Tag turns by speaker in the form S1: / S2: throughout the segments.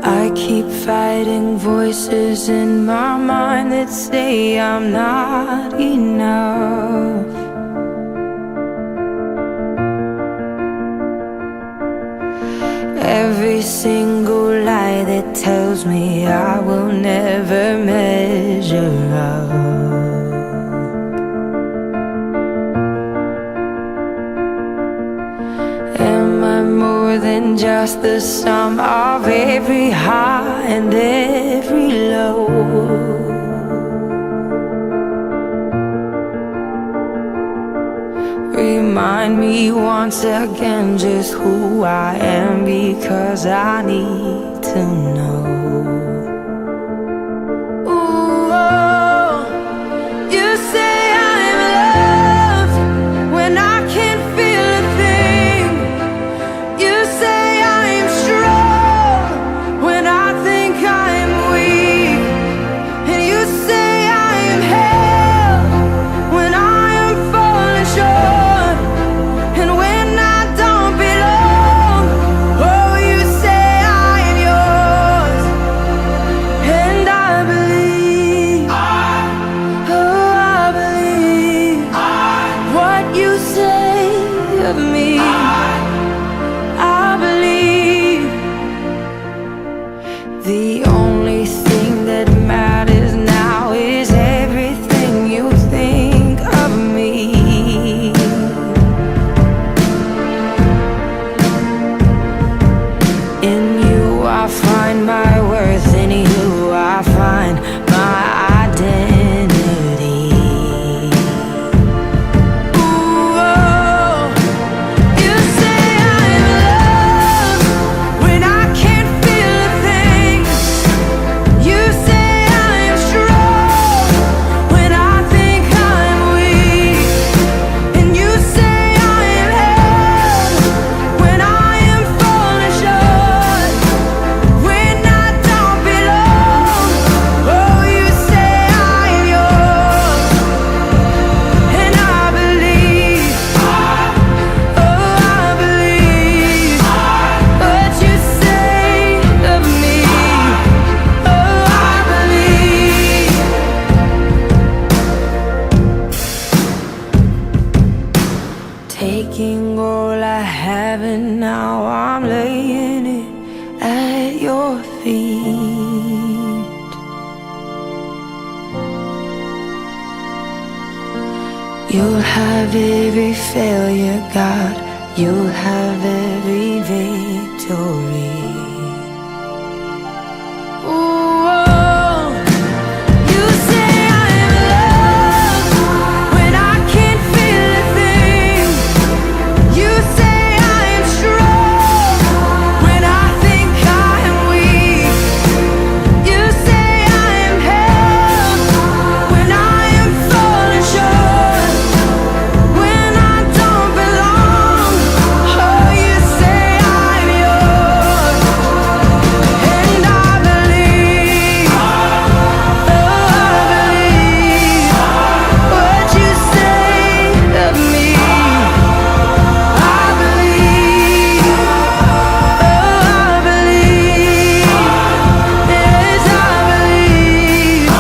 S1: I keep fighting voices in my mind that say I'm not enough. Every single lie that tells me I will never measure up. Am I more than just the sum of every high and every low? Remind me once again just who I am, because I need to know. Ooh, oh, you say I'm loved when I can't feel a thing. You say I'm strong when I think I'm weak. And you say I am held when I am falling short. And when I don't belong, oh, you say I am yours. And I believe, oh, I believe what you say of me. I believe the only thing that matters now is everything you think of me. In you I find my worth, in you I find my identity. Ooh, oh, you say I'm loved when I can't feel a thing. You say I'm strong when I think I'm weak. And you say I am held when I am falling short. When I don't belong, oh, you say I am yours. And I believe, oh, I believe what you say of me. Oh, I believe. Taking all I have and now I'm laying it at your feet. You'll have every failure, God. You'll have every victory. Ooh, oh, you say I'm loved when I can't feel a thing. You say I am strong when I think I am weak. You say I am held when I am falling short. When I don't belong, oh, you say I'm yours. And I believe, oh, I believe what you say of me. I believe, oh, I believe, yes, I believe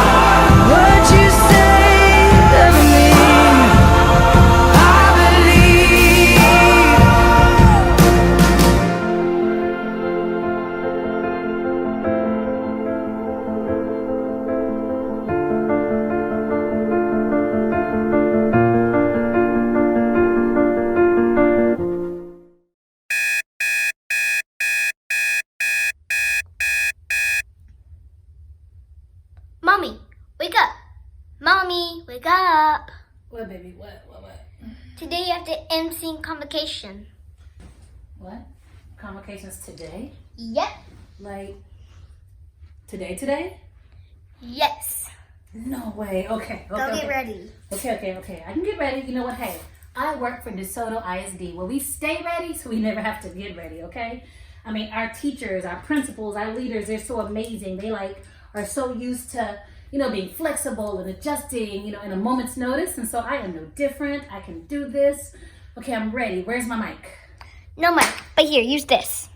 S1: what you say of me. I believe.
S2: Mommy, wake up. Mommy, wake up.
S3: What, baby? What?
S2: Today you have to MC Convocation.
S3: What? Convocations today?
S2: Yep.
S3: Like, today?
S2: Yes.
S3: No way. Okay.
S2: Go get ready.
S3: Okay. I can get ready. You know what? Hey, I work for DeSoto ISD where we stay ready so we never have to get ready, okay? I mean, our teachers, our principals, our leaders, they're so amazing. They are so used to, being flexible and adjusting, in a moment's notice. And so I am no different. I can do this. Okay, I'm ready. Where's my mic?
S2: No mic, but here, use this.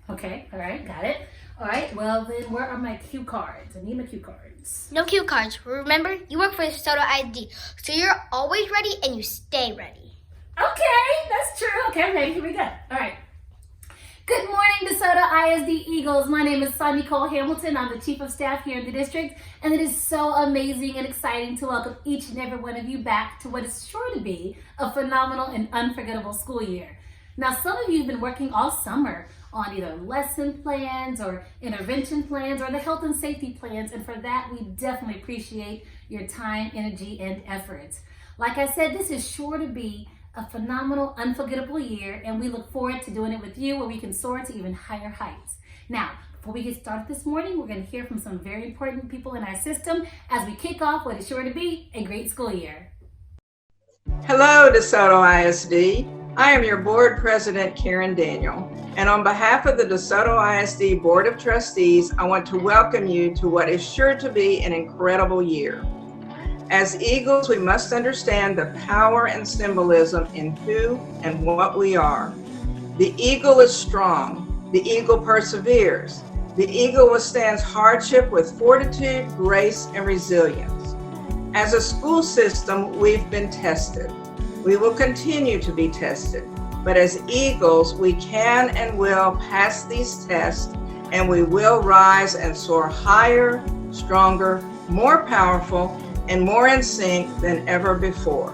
S3: Okay, all right, got it. All right, well then where are my cue cards? I need my cue cards.
S2: No cue cards. Remember, you work for DeSoto ISD, so you're always ready and you stay ready.
S3: Okay, that's true. Okay, I'm ready. Here we go. All right. Good morning, DeSoto ISD Eagles. My name is Sonia Cole Hamilton. I'm the Chief of Staff here in the district, and it is so amazing and exciting to welcome each and every one of you back to what is sure to be a phenomenal and unforgettable school year. Now, some of you have been working all summer on either lesson plans or intervention plans or the health and safety plans, and for that, we definitely appreciate your time, energy, and efforts. Like I said, this is sure to be a phenomenal, unforgettable year, and we look forward to doing it with you where we can soar to even higher heights. Now, before we get started this morning, we're going to hear from some very important people in our system as we kick off what is sure to be a great school year.
S4: Hello, DeSoto ISD. I am your board president, Karen Daniel, and on behalf of the DeSoto ISD Board of Trustees, I want to welcome you to what is sure to be an incredible year. As Eagles, we must understand the power and symbolism in who and what we are. The eagle is strong. The eagle perseveres. The eagle withstands hardship with fortitude, grace, and resilience. As a school system, we've been tested. We will continue to be tested. But as Eagles, we can and will pass these tests, and we will rise and soar higher, stronger, more powerful, and more in sync than ever before.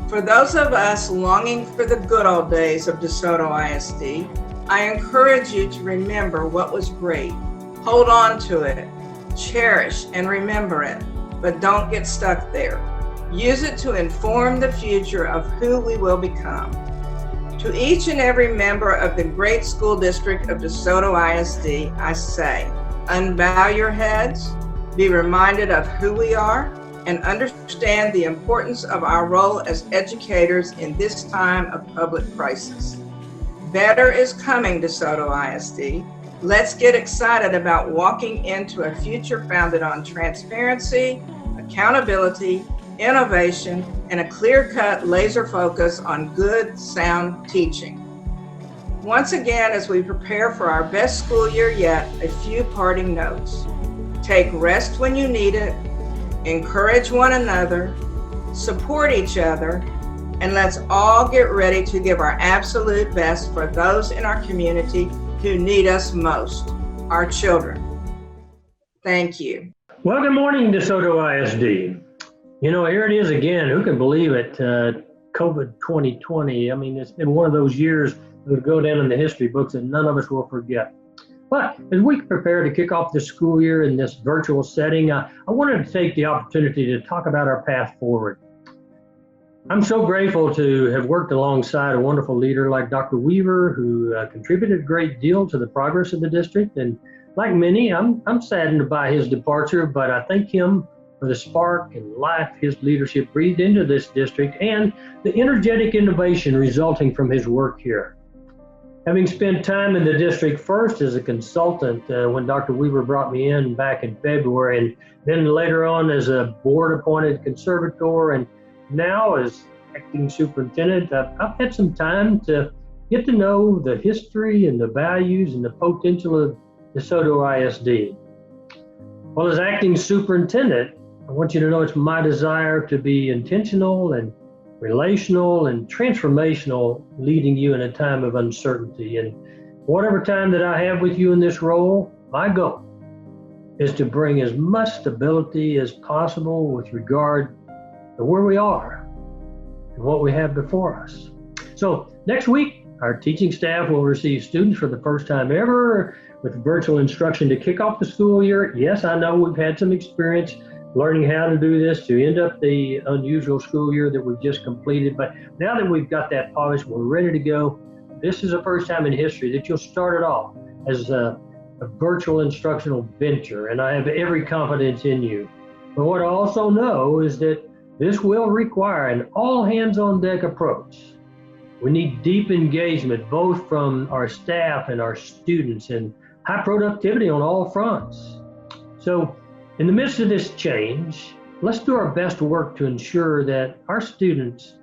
S4: For those of us longing for the good old days of DeSoto ISD, I encourage you to remember what was great. Hold on to it, cherish and remember it, but don't get stuck there. Use it to inform the future of who we will become. To each and every member of the great school district of DeSoto ISD, I say, unbow your heads, be reminded of who we are, and understand the importance of our role as educators in this time of public crisis. Better is coming, DeSoto ISD. Let's get excited about walking into a future founded on transparency, accountability, innovation, and a clear-cut laser focus on good, sound teaching. Once again, as we prepare for our best school year yet, a few parting notes. Take rest when you need it, encourage one another, support each other, and let's all get ready to give our absolute best for those in our community who need us most, our children. Thank you.
S5: Well, good morning, DeSoto ISD. Here it is again. Who can believe it? COVID 2020. I mean, it's been one of those years that will go down in the history books that none of us will forget. But as we prepare to kick off the school year in this virtual setting, I wanted to take the opportunity to talk about our path forward. I'm so grateful to have worked alongside a wonderful leader like Dr. Weaver, who contributed a great deal to the progress of the district. And like many, I'm saddened by his departure, but I thank him for the spark and life his leadership breathed into this district and the energetic innovation resulting from his work here. Having spent time in the district first as a consultant when Dr. Weaver brought me in back in February, and then later on as a board-appointed conservator, and now as acting superintendent, I've had some time to get to know the history and the values and the potential of DeSoto ISD. Well, as acting superintendent, I want you to know it's my desire to be intentional and relational and transformational, leading you in a time of uncertainty. And whatever time that I have with you in this role, my goal is to bring as much stability as possible with regard to where we are and what we have before us. So next week, our teaching staff will receive students for the first time ever with virtual instruction to kick off the school year. Yes, I know we've had some experience learning how to do this to end up the unusual school year that we've just completed. But now that we've got that polished, we're ready to go. This is the first time in history that you'll start it off as a virtual instructional venture, and I have every confidence in you. But what I also know is that this will require an all-hands-on-deck approach. We need deep engagement, both from our staff and our students, and high productivity on all fronts. So, in the midst of this change, let's do our best work to ensure that our students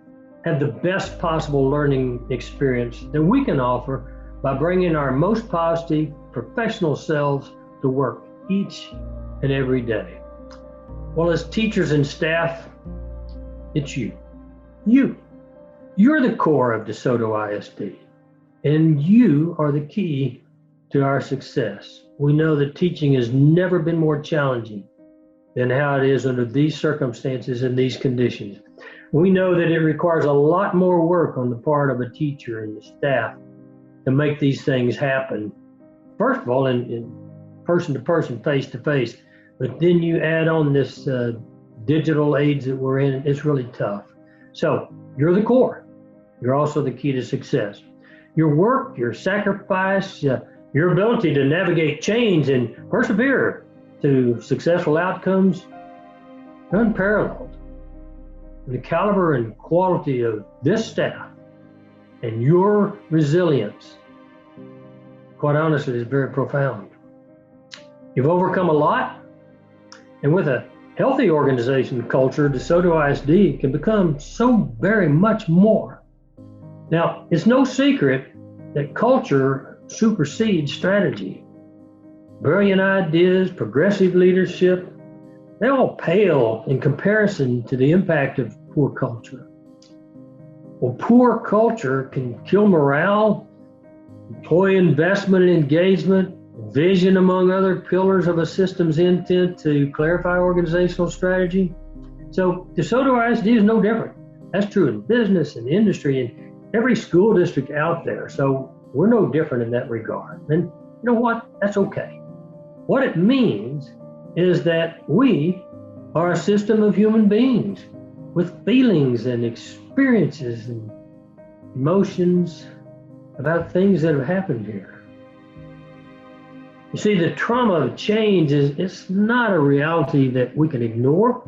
S5: have the best possible learning experience that we can offer by bringing our most positive professional selves to work each and every day. Well, as teachers and staff, it's you. You're the core of DeSoto ISD, and you are the key to our success. We know that teaching has never been more challenging than how it is under these circumstances and these conditions. We know that it requires a lot more work on the part of a teacher and the staff to make these things happen. First of all, in person to person, face to face, but then you add on this digital age that we're in, it's really tough. So you're the core. You're also the key to success. Your work, your sacrifice, your ability to navigate change and persevere to successful outcomes, unparalleled. The caliber and quality of this staff and your resilience, quite honestly, is very profound. You've overcome a lot, and with a healthy organization culture, DeSoto ISD can become so very much more. Now, it's no secret that culture supersedes strategy. Brilliant ideas, progressive leadership, they all pale in comparison to the impact of poor culture. Well, poor culture can kill morale, employee investment and engagement, vision, among other pillars of a system's intent to clarify organizational strategy. So DeSoto ISD is no different. That's true in business and industry and every school district out there. So we're no different in that regard. And you know what? That's okay. What it means is that we are a system of human beings with feelings and experiences and emotions about things that have happened here. You see, the trauma of change it's not a reality that we can ignore.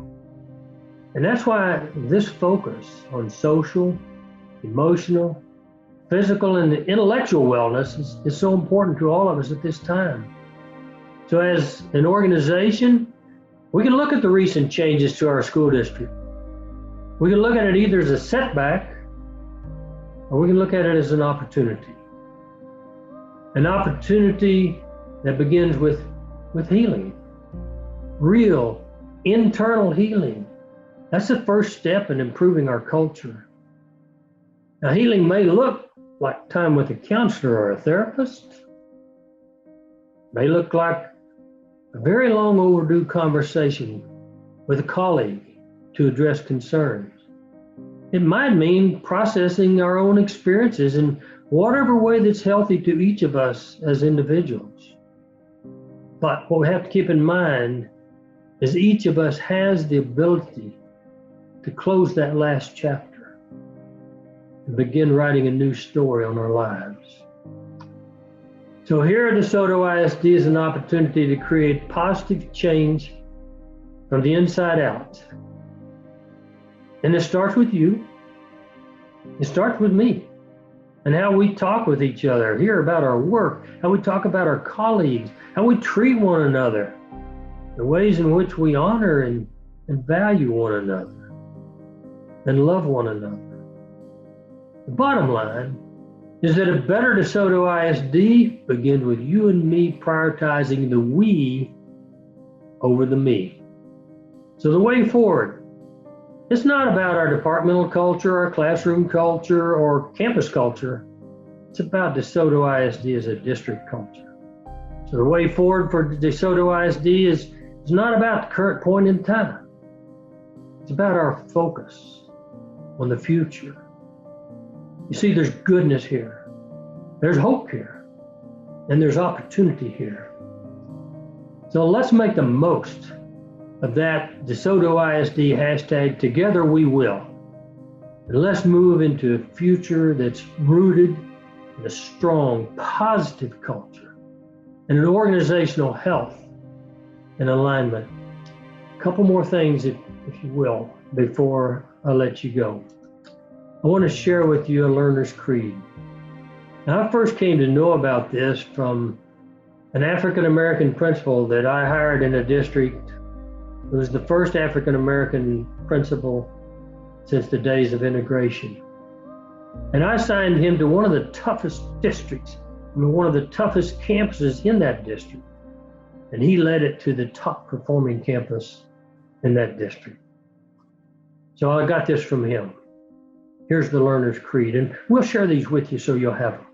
S5: And that's why this focus on social, emotional, physical, and intellectual wellness is so important to all of us at this time. So as an organization, we can look at the recent changes to our school district. We can look at it either as a setback, or we can look at it as an opportunity. An opportunity that begins with healing, real internal healing. That's the first step in improving our culture. Now, healing may look like time with a counselor or a therapist. It may look like a very long overdue conversation with a colleague to address concerns. It might mean processing our own experiences in whatever way that's healthy to each of us as individuals. But what we have to keep in mind is each of us has the ability to close that last chapter and begin writing a new story on our lives. So here at DeSoto ISD is an opportunity to create positive change from the inside out. And it starts with you. It starts with me and how we talk with each other, hear about our work, how we talk about our colleagues, how we treat one another, the ways in which we honor and value one another and love one another. The bottom line is that a better DeSoto ISD begins with you and me prioritizing the we over the me. So the way forward, it's not about our departmental culture, our classroom culture, or campus culture. It's about DeSoto ISD as a district culture. So the way forward for DeSoto ISD is not about the current point in time. It's about our focus on the future. You see, there's goodness here. There's hope here. And there's opportunity here. So let's make the most of that DeSoto ISD hashtag, Together We Will. And let's move into a future that's rooted in a strong, positive culture and an organizational health and alignment. A couple more things, if you will, before I let you go. I want to share with you a learner's creed. Now, I first came to know about this from an African-American principal that I hired in a district. It was the first African-American principal since the days of integration. And I assigned him to one of the toughest districts, one of the toughest campuses in that district. And he led it to the top performing campus in that district. So I got this from him. Here's the learner's creed, and we'll share these with you so you'll have them.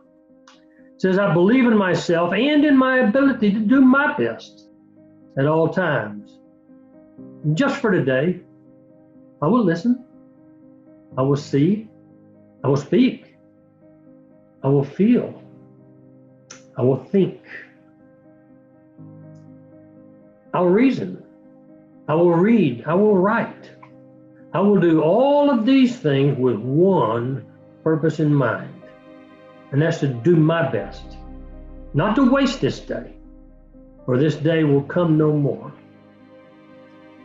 S5: It says, I believe in myself and in my ability to do my best at all times. And just for today, I will listen, I will see, I will speak, I will feel, I will think, I will reason, I will read, I will write. I will do all of these things with one purpose in mind, and that's to do my best, not to waste this day, for this day will come no more.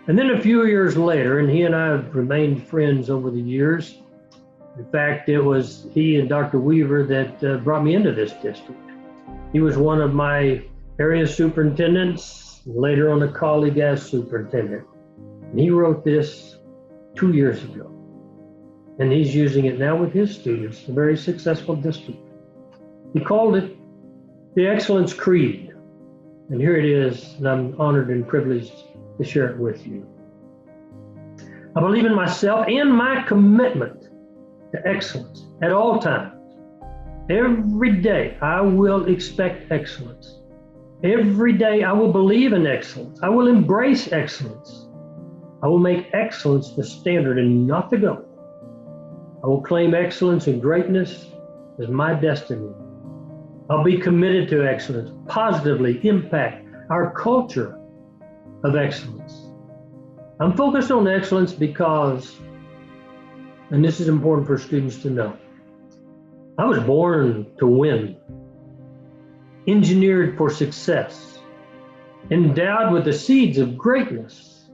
S5: And then a few years later, and he and I have remained friends over the years. In fact, it was he and Dr. Weaver that brought me into this district. He was one of my area superintendents, later on a colleague as superintendent. And he wrote this 2 years ago. And he's using it now with his students, a very successful district. He called it the Excellence Creed. And here it is, and I'm honored and privileged to share it with you. I believe in myself and my commitment to excellence at all times. Every day I will expect excellence. Every day I will believe in excellence. I will embrace excellence. I will make excellence the standard and not the goal. I will claim excellence and greatness as my destiny. I'll be committed to excellence, positively impact our culture of excellence. I'm focused on excellence because, and this is important for students to know, I was born to win, engineered for success, endowed with the seeds of greatness.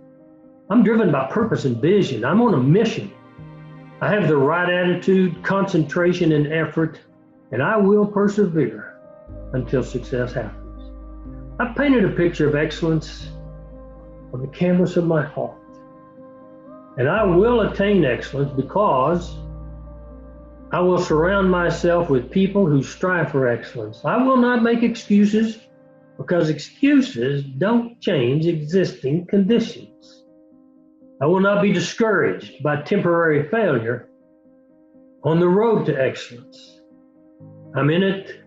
S5: I'm driven by purpose and vision. I'm on a mission. I have the right attitude, concentration, and effort, and I will persevere until success happens. I've painted a picture of excellence on the canvas of my heart. And I will attain excellence because I will surround myself with people who strive for excellence. I will not make excuses because excuses don't change existing conditions. I will not be discouraged by temporary failure on the road to excellence. I'm in it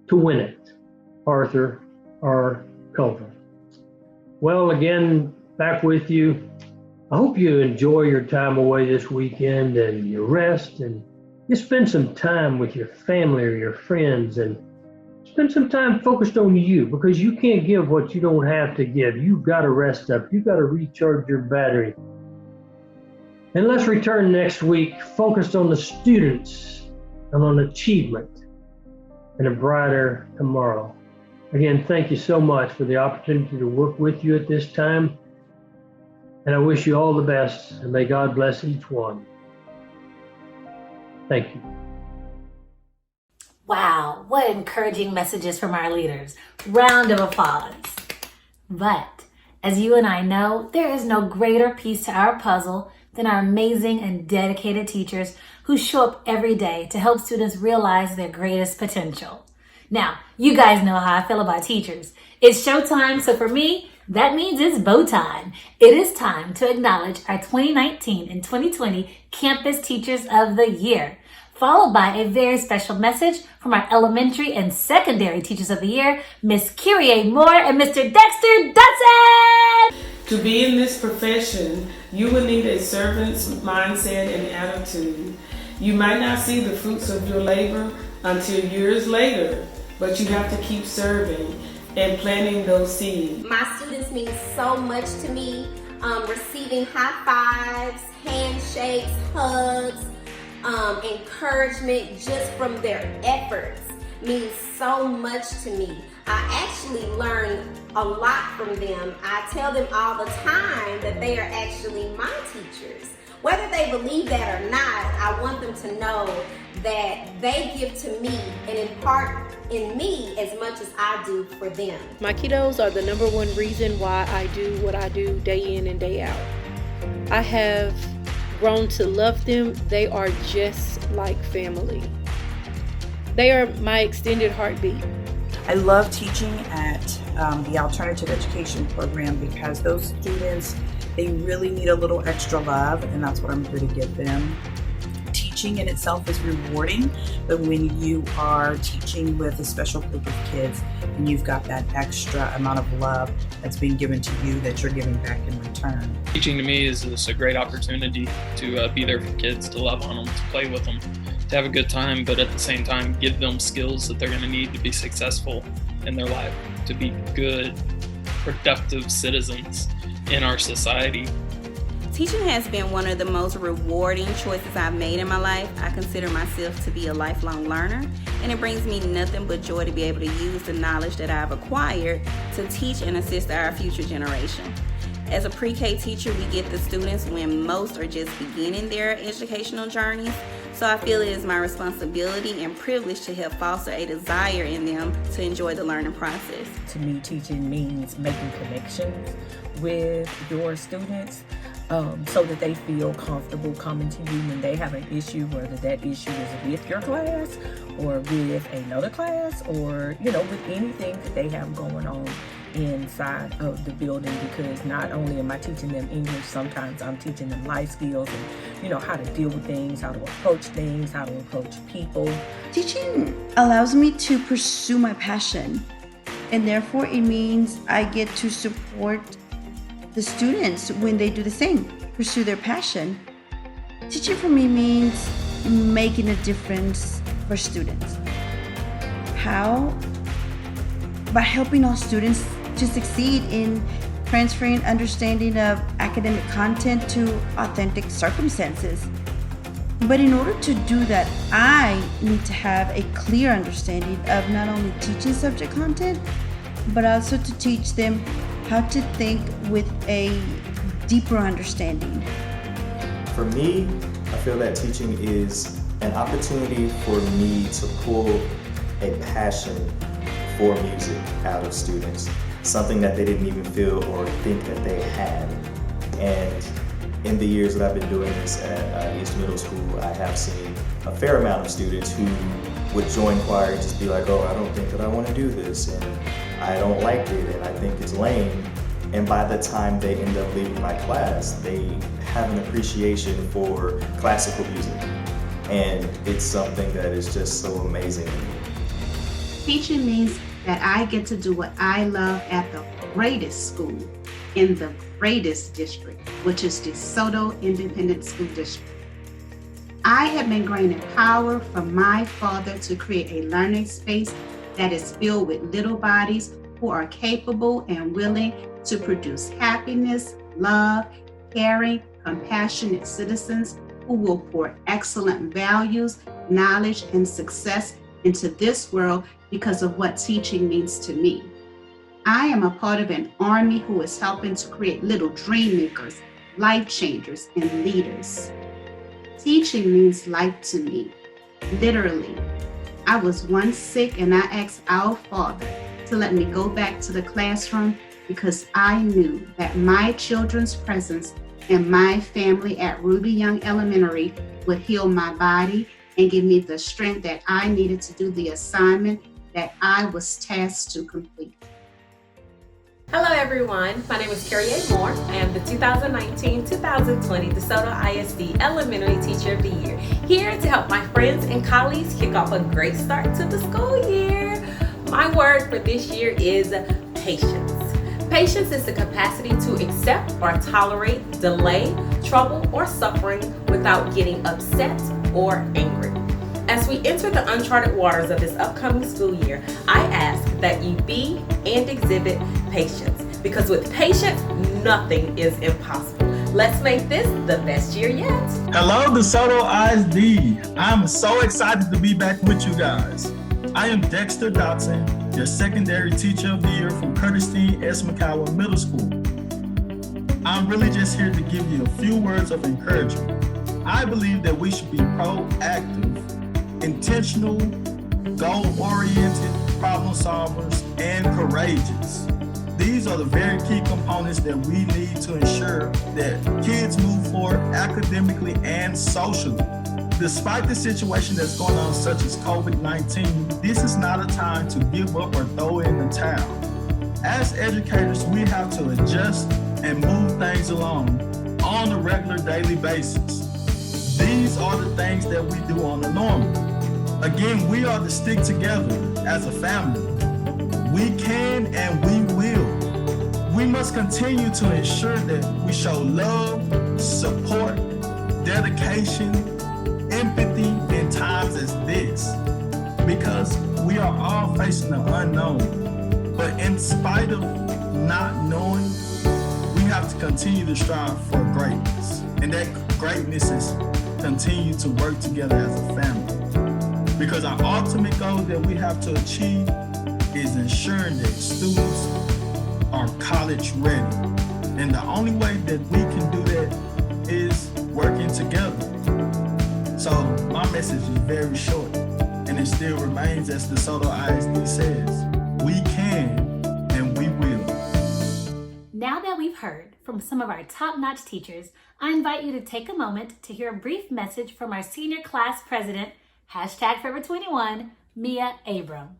S5: to win it. Arthur R. Culver. Well, again, back with you. I hope you enjoy your time away this weekend and you rest and you spend some time with your family or your friends and spend some time focused on you, because you can't give what you don't have to give. You've got to rest up. You've got to recharge your battery. And let's return next week focused on the students and on achievement and a brighter tomorrow. Again, thank you so much for the opportunity to work with you at this time. And I wish you all the best, and may God bless each one. Thank you.
S3: Wow, what encouraging messages from our leaders. Round of applause. But as you and I know, there is no greater piece to our puzzle than our amazing and dedicated teachers who show up every day to help students realize their greatest potential. Now, you guys know how I feel about teachers. It's showtime, so for me, that means it's bow time. It is time to acknowledge our 2019 and 2020 Campus Teachers of the Year, followed by a very special message from our elementary and secondary Teachers of the Year, Miss Kyrie Moore and Mr. Dexter Dutson.
S6: To be in this profession, you will need a servant's mindset and attitude. You might not see the fruits of your labor until years later, but you have to keep serving and planting those seeds.
S7: My students mean so much to me. Receiving high fives, handshakes, hugs, encouragement just from their efforts means so much to me. I actually learn a lot from them. I tell them all the time that they are actually my teachers. Whether they believe that or not, I want them to know that they give to me and impart in me as much as I do for them.
S8: My kiddos are the number one reason why I do what I do day in and day out. I have grown to love them. They are just like family. They are my extended heartbeat.
S9: I love teaching at the alternative education program because those students, they really need a little extra love, and that's what I'm here to give them. Teaching in itself is rewarding, but when you are teaching with a special group of kids and you've got that extra amount of love that's being given to you that you're giving back in return.
S10: Teaching to me is just a great opportunity to be there for kids, to love on them, to play with them, to have a good time, but at the same time give them skills that they're going to need to be successful in their life, to be good, productive citizens in our society.
S11: Teaching has been one of the most rewarding choices I've made in my life. I consider myself to be a lifelong learner, and it brings me nothing but joy to be able to use the knowledge that I've acquired to teach and assist our future generation. As a pre-K teacher, we get the students when most are just beginning their educational journeys, so I feel it is my responsibility and privilege to help foster a desire in them to enjoy the learning process.
S12: To me, teaching means making connections with your students so that they feel comfortable coming to you when they have an issue, whether that issue is with your class or with another class or, with anything that they have going on inside of the building, because not only am I teaching them English, sometimes I'm teaching them life skills and, how to deal with things, how to approach things, how to approach people.
S13: Teaching allows me to pursue my passion, and therefore it means I get to support the students when they do the same, pursue their passion. Teaching for me means making a difference for students. How? By helping all students to succeed in transferring understanding of academic content to authentic circumstances. But in order to do that, I need to have a clear understanding of not only teaching subject content, but also to teach them how to think with a deeper understanding.
S14: For me, I feel that teaching is an opportunity for me to pull a passion for music out of students, something that they didn't even feel or think that they had. And in the years that I've been doing this at East Middle School, I have seen a fair amount of students who would join choir and just be like, oh, I don't think that I want to do this, and I don't like it, and I think it's lame. And by the time they end up leaving my class, they have an appreciation for classical music. And it's something that is just so amazing to me.
S15: Teaching means that I get to do what I love at the greatest school in the greatest district, which is DeSoto Independent School District. I have been granted power from my Father to create a learning space that is filled with little bodies who are capable and willing to produce happiness, love, caring, compassionate citizens who will pour excellent values, knowledge, and success into this world because of what teaching means to me. I am a part of an army who is helping to create little dream makers, life changers, and leaders. Teaching means life to me, literally. I was once sick and I asked our Father to let me go back to the classroom because I knew that my children's presence and my family at Ruby Young Elementary would heal my body and give me the strength that I needed to do the assignment that I was tasked to complete.
S16: Hello everyone, my name is Carrie A. Moore. I am the 2019-2020 DeSoto ISD Elementary Teacher of the Year, here to help my friends and colleagues kick off a great start to the school year. My word for this year is patience. Patience is the capacity to accept or tolerate delay, trouble, or suffering without getting upset or angry. As we enter the uncharted waters of this upcoming school year, I ask that you be and exhibit patience, because with patience, nothing is impossible. Let's make this the best year yet.
S17: Hello, DeSoto ISD. I'm so excited to be back with you guys. I am Dexter Dotson, your secondary teacher of the year from Curtis Dean S. McCowan Middle School. I'm really just here to give you a few words of encouragement. I believe that we should be proactive, intentional, goal-oriented problem solvers, and courageous. These are the very key components that we need to ensure that kids move forward academically and socially. Despite the situation that's going on, such as COVID-19, this is not a time to give up or throw in the towel. As educators, we have to adjust and move things along on a regular daily basis. These are the things that we do on the normal. Again, we are to stick together as a family. We can and we will. We must continue to ensure that we show love, support, dedication, empathy in times as this, because we are all facing the unknown. But in spite of not knowing, we have to continue to strive for greatness. And that greatness is continue to work together as a family. Because our ultimate goal that we have to achieve is ensuring that students are college ready. And the only way that we can do that is working together. So my message is very short, and it still remains as DeSoto ISD says, we can and we will.
S3: Now that we've heard from some of our top-notch teachers, I invite you to take a moment to hear a brief message from our senior class president, #Forever21, Mia Abram.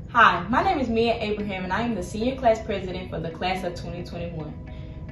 S18: Hi, my name is Mia Abraham and I am the senior class president for the class of 2021.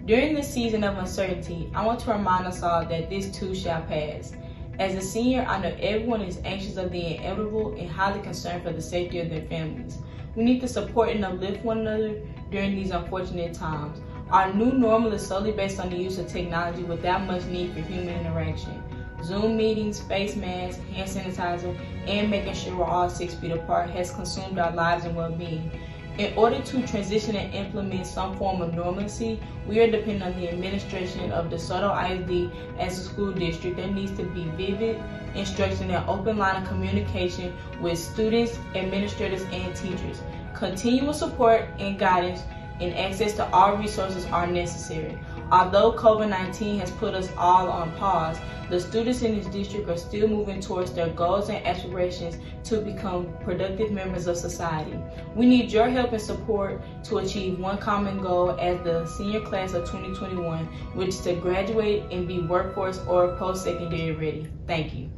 S18: During this season of uncertainty, I want to remind us all that this too shall pass. As a senior, I know everyone is anxious of the inevitable and highly concerned for the safety of their families. We need to support and uplift one another during these unfortunate times. Our new normal is solely based on the use of technology without much need for human interaction. Zoom meetings, face masks, hand sanitizer, and making sure we're all 6 feet apart has consumed our lives and well-being. In order to transition and implement some form of normalcy, we are dependent on the administration of DeSoto ISD as a school district that needs to be vivid, instruction, and open line of communication with students, administrators, and teachers. Continuous support and guidance and access to all resources are necessary. Although COVID-19 has put us all on pause, the students in this district are still moving towards their goals and aspirations to become productive members of society. We need your help and support to achieve one common goal as the senior class of 2021, which is to graduate and be workforce or post-secondary ready. Thank you.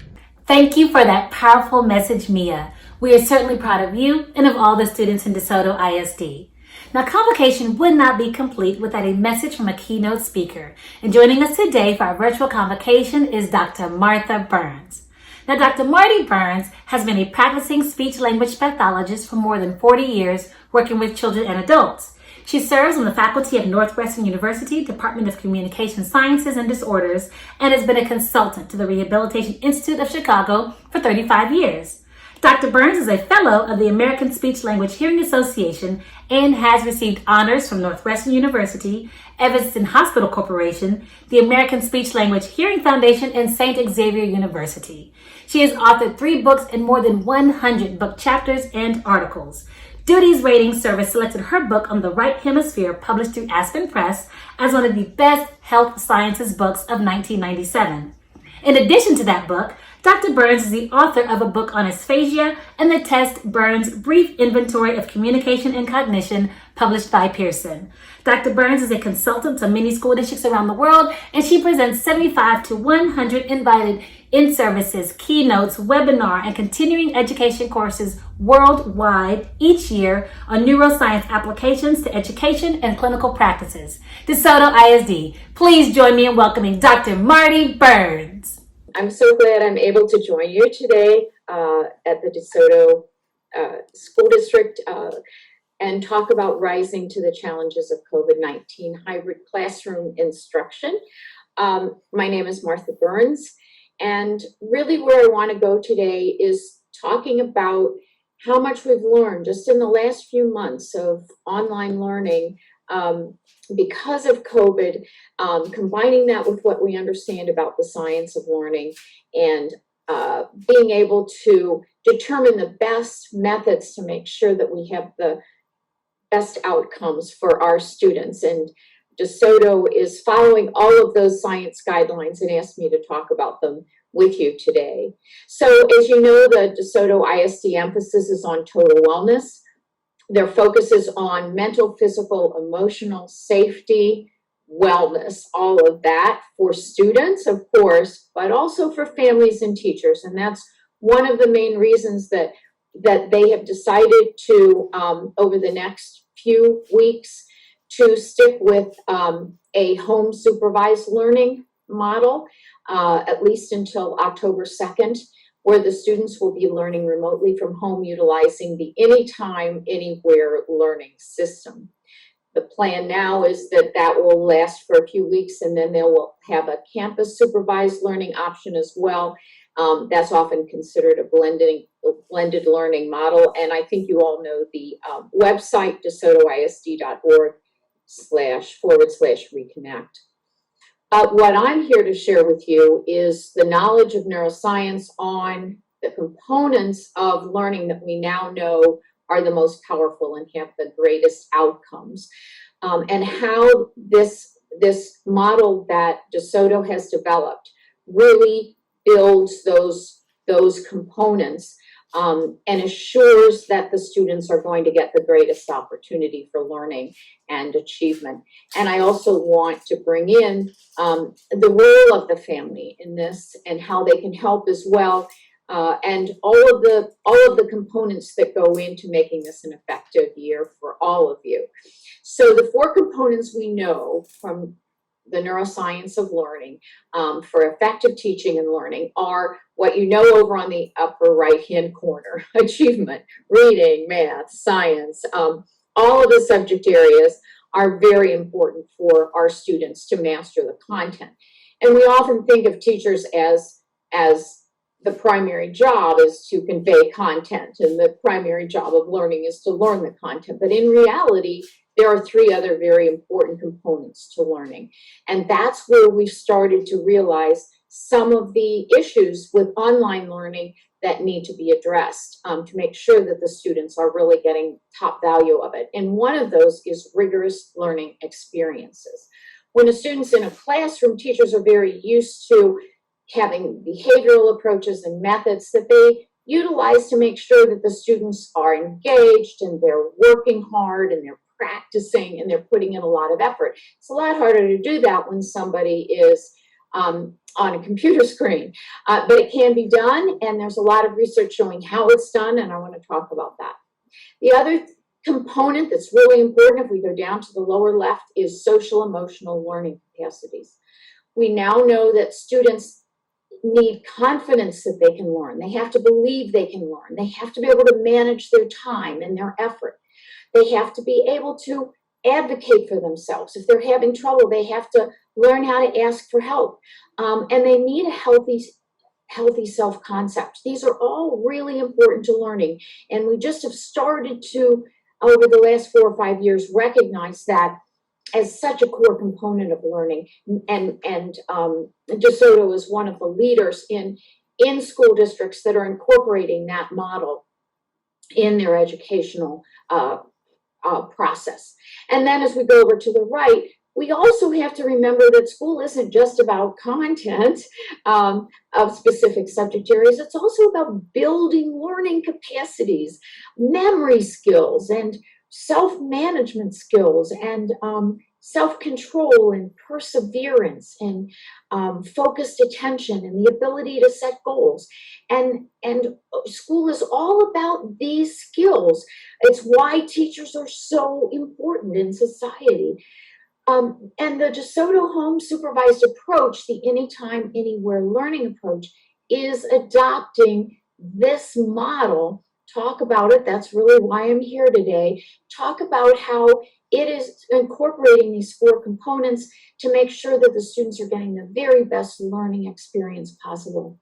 S3: Thank you for that powerful message, Mia. We are certainly proud of you and of all the students in DeSoto ISD. Now, Convocation would not be complete without a message from a keynote speaker. And joining us today for our virtual convocation is Dr. Martha Burns. Now, Dr. Marty Burns has been a practicing speech-language pathologist for more than 40 years, working with children and adults. She serves on the faculty of Northwestern University, Department of Communication Sciences and Disorders, and has been a consultant to the Rehabilitation Institute of Chicago for 35 years. Dr. Burns is a fellow of the American Speech-Language Hearing Association and has received honors from Northwestern University, Evanston Hospital Corporation, the American Speech-Language Hearing Foundation, and St. Xavier University. She has authored 3 books and more than 100 book chapters and articles. Duty's Ratings Service selected her book on the Right Hemisphere, published through Aspen Press, as one of the best health sciences books of 1997. In addition to that book, Dr. Burns is the author of a book on asphasia and the test Burns Brief Inventory of Communication and Cognition, published by Pearson. Dr. Burns is a consultant to many school districts around the world, and she presents 75 to 100 invited in-services, keynotes, webinar, and continuing education courses worldwide each year on neuroscience applications to education and clinical practices. DeSoto ISD, please join me in welcoming Dr. Marty Burns.
S19: I'm so glad I'm able to join you today at the DeSoto School District and talk about rising to the challenges of COVID-19 hybrid classroom instruction. My name is Martha Burns, and really where I want to go today is talking about how much we've learned just in the last few months of online learning because of COVID, combining that with what we understand about the science of learning and being able to determine the best methods to make sure that we have the best outcomes for our students. And DeSoto is following all of those science guidelines and asked me to talk about them with you today. So as you know, the DeSoto ISD emphasis is on total wellness. Their focus is on mental, physical, emotional safety, wellness, all of that for students, of course, but also for families and teachers. And that's one of the main reasons that they have decided to, over the next few weeks, to stick with a home supervised learning model, at least until October 2nd, where the students will be learning remotely from home utilizing the anytime, anywhere learning system. The plan now is that will last for a few weeks, and then they will have a campus supervised learning option as well. That's often considered a blended learning model. And I think you all know the website, desotoisd.org//reconnect. What I'm here to share with you is the knowledge of neuroscience on the components of learning that we now know are the most powerful and have the greatest outcomes, and how this model that DeSoto has developed really builds those components and assures that the students are going to get the greatest opportunity for learning and achievement. And I also want to bring in the role of the family in this and how they can help as well, and all of the components that go into making this an effective year for all of you. So the 4 components we know from the neuroscience of learning for effective teaching and learning are what you know over on the upper right-hand corner: achievement, reading, math, science. All of the subject areas are very important for our students to master the content. And we often think of teachers as the primary job is to convey content, and the primary job of learning is to learn the content. But in reality, there are 3 other very important components to learning. And that's where we've started to realize some of the issues with online learning that need to be addressed to make sure that the students are really getting top value of it. And one of those is rigorous learning experiences. When a student's in a classroom, teachers are very used to having behavioral approaches and methods that they utilize to make sure that the students are engaged and they're working hard and they're practicing and they're putting in a lot of effort. It's a lot harder to do that when somebody is on a computer screen, but it can be done, and there's a lot of research showing how it's done, and I want to talk about that. The other component that's really important, if we go down to the lower left, is social emotional learning capacities. We now know that students need confidence that they can learn. They have to believe they can learn. They have to be able to manage their time and their effort. They have to be able to advocate for themselves. If they're having trouble, they have to learn how to ask for help. And they need a healthy self-concept. These are all really important to learning. And we just have started to, over the last 4 or 5 years, recognize that as such a core component of learning. And DeSoto is one of the leaders in school districts that are incorporating that model in their educational process. And then as we go over to the right, we also have to remember that school isn't just about content of specific subject areas. It's also about building learning capacities, memory skills, and self-management skills, and self-control and perseverance, and focused attention, and the ability to set goals. And school is all about these skills. It's why teachers are so important in society. And the DeSoto home supervised approach, the anytime, anywhere learning approach, is adopting this model. Talk about it. That's really why I'm here today. Talk about how it is incorporating these 4 components to make sure that the students are getting the very best learning experience possible.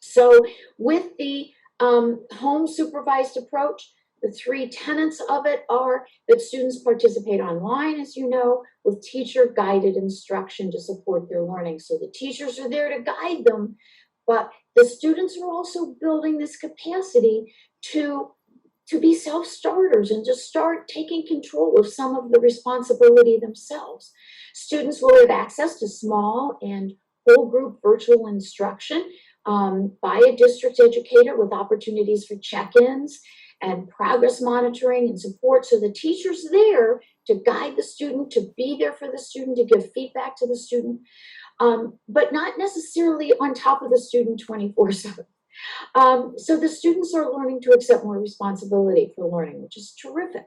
S19: So with the home supervised approach, the 3 tenets of it are that students participate online, as you know, with teacher-guided instruction to support their learning. So the teachers are there to guide them, but the students are also building this capacity to be self-starters and to start taking control of some of the responsibility themselves. Students will have access to small and whole group virtual instruction by a district educator with opportunities for check-ins and progress monitoring and support. So the teacher's there to guide the student, to be there for the student, to give feedback to the student, but not necessarily on top of the student 24/7. So the students are learning to accept more responsibility for learning, which is terrific.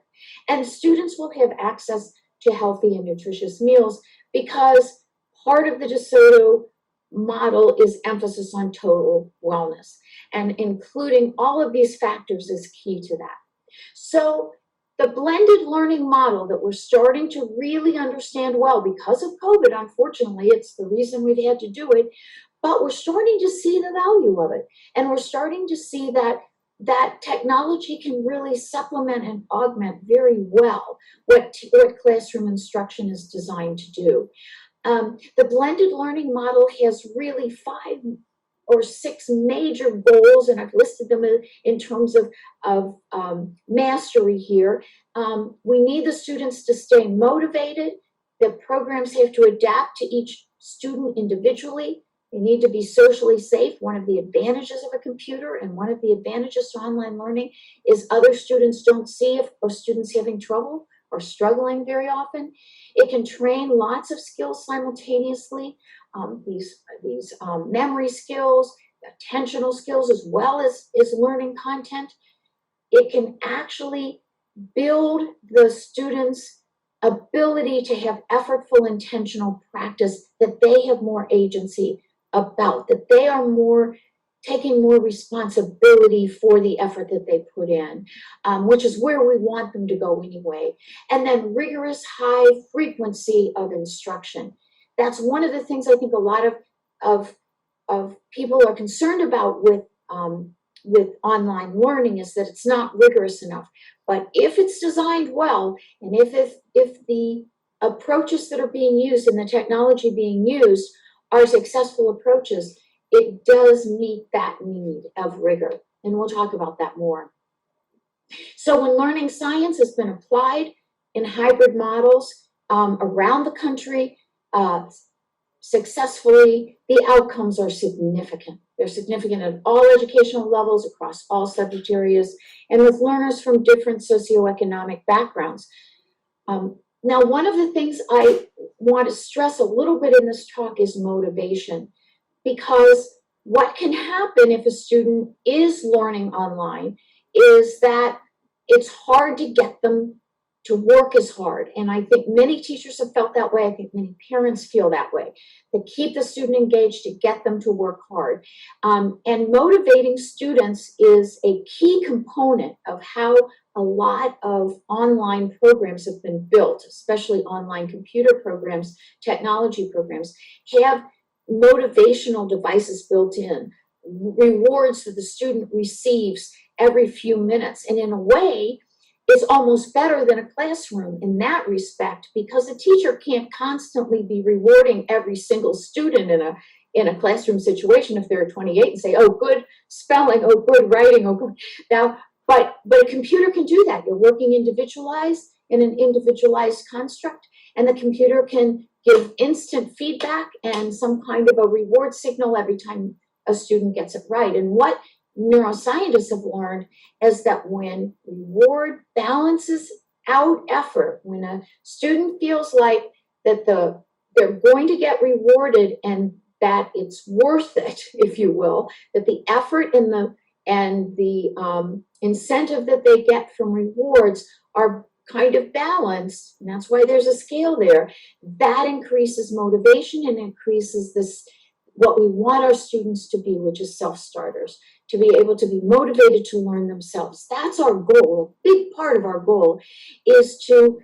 S19: And students will have access to healthy and nutritious meals because part of the DeSoto model is emphasis on total wellness, and including all of these factors is key to that. So the blended learning model that we're starting to really understand well because of COVID, unfortunately, it's the reason we've had to do it, but we're starting to see the value of it. And we're starting to see that technology can really supplement and augment very well what classroom instruction is designed to do. The blended learning model has really 5 or 6 major goals, and I've listed them in terms of mastery here. We need the students to stay motivated. The programs have to adapt to each student individually. They need to be socially safe. One of the advantages of a computer and one of the advantages to online learning is other students don't see if a student's having trouble or struggling very often. It can train lots of skills simultaneously, these memory skills, attentional skills, as well as learning content. It can actually build the students' ability to have effortful, intentional practice, that they have more agency about, that they are taking more responsibility for the effort that they put in, which is where we want them to go anyway. And then rigorous high frequency of instruction. That's one of the things I think a lot of people are concerned about with online learning, is that it's not rigorous enough. But if it's designed well, and if the approaches that are being used and the technology being used are successful approaches, it does meet that need of rigor. And we'll talk about that more. So when learning science has been applied in hybrid models around the country successfully, the outcomes are significant. They're significant at all educational levels, across all subject areas, and with learners from different socioeconomic backgrounds. Now, one of the things I want to stress a little bit in this talk is motivation, because what can happen if a student is learning online is that it's hard to get them to work as hard. And I think many teachers have felt that way. I think many parents feel that way, to keep the student engaged, to get them to work hard. And motivating students is a key component of how a lot of online programs have been built, especially online computer programs, technology programs, have motivational devices built in, rewards that the student receives every few minutes. And in a way, it's almost better than a classroom in that respect, because a teacher can't constantly be rewarding every single student in a classroom situation if there are 28 and say, oh, good spelling, oh, good writing, oh, good. Now, but a computer can do that. You're working individualized in an individualized construct, and the computer can give instant feedback and some kind of a reward signal every time a student gets it right. And what neuroscientists have learned is that when reward balances out effort, when a student feels like that they're going to get rewarded and that it's worth it, if you will, that the effort and the incentive that they get from rewards are kind of balanced, and that's why there's a scale there, that increases motivation and increases this, what we want our students to be, which is self-starters, to be able to be motivated to learn themselves. That's our goal. A big part of our goal is to